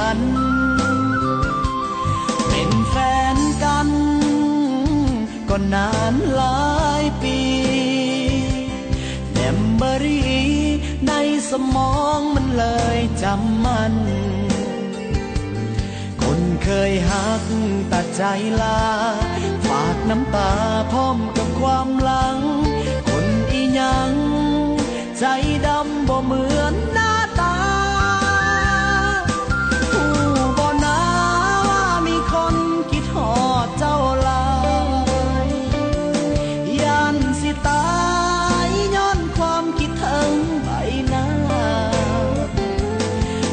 กันเป็นแฟนกันก็นานหลายปีเมมโมรีในสมองมันเลยจำมันคนเคยหักตัดใจลาฝากน้ำตาพร้อมกับความหลังคนอีหยังใจดำบ่เหมือนหน้าตาผู้บ่นาว่ามีคนคิดฮอดเจ้าหลายยันสิตายย้อนความคิดถึงใบหน้า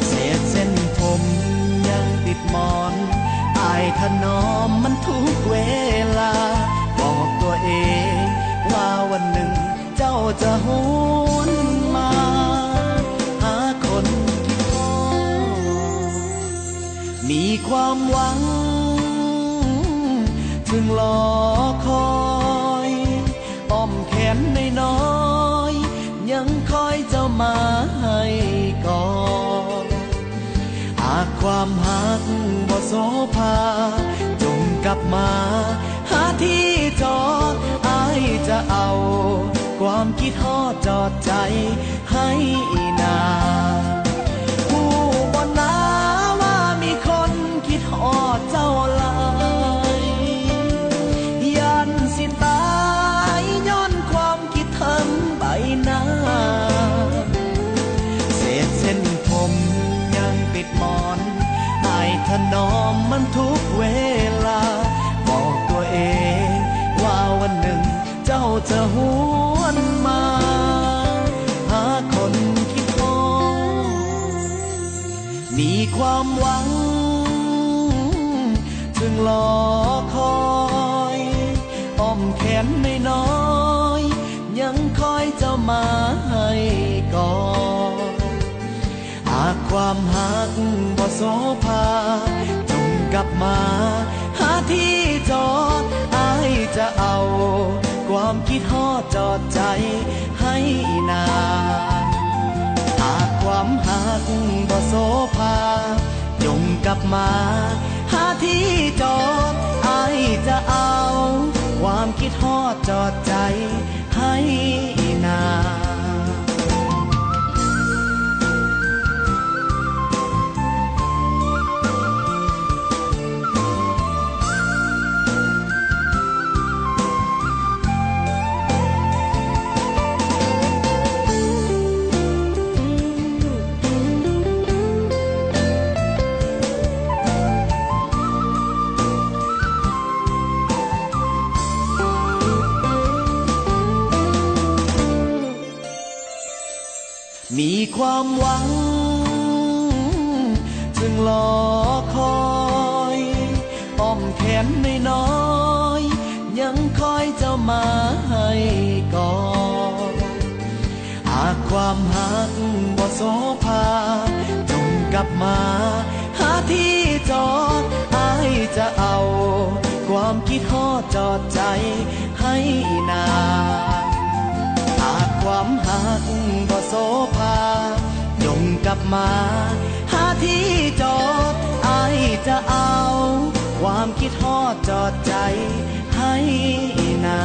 เศษเส้นผมยังติดหมอนอายถนอมมันทุกเวลาบอกตัวเองว่าวันหนึ่งเจ้าจะหวนมาหาคนที่พอมีความหวังถึงรอคอยอ้อมแขนน้อยๆยังคอยเจ้ามาให้ก่อนหากความหักบ่โสภาจงกลับมาหาที่จอดอายจะเอาความคิดฮอดจอดใจให้นาผู้บ่นาว่ามีคนคิดฮอดเจ้าหลายยันสิตายย้อนความคิดถึงใบหน้าเศษเส้นผมยังติดหมอนอายถนอมมันทุกเวลาบอกตัวเองว่าวันหนึ่งเจ้าจะหวนมาหาคนคิดฮอดมีความหวังถึงรอคอยอ้อมแขนน้อยๆยังคอยเจ้ามาให้ก่อนหากความหักบ่โสภาจงกลับมาหาที่จอดอายจะเอาความคิดฮอดจอดใจให้นาหากความหักบ่โสภาจงกลับมาหาที่จอดอายจะเอาความคิดฮอดจอดใจให้นามีความหวังจึงรอคอยอ้อมแขนน้อยๆยังคอยเจ้ามาให้ก่อนหากความหักบ่โสภาจงกลับมาหาที่จอดอายจะเอาความคิดฮอดจอดใจให้นาหากความหักบ่โสภาจงกลับมาหาที่จอดอายจะเอาความคิดฮอดจอดใจให้นา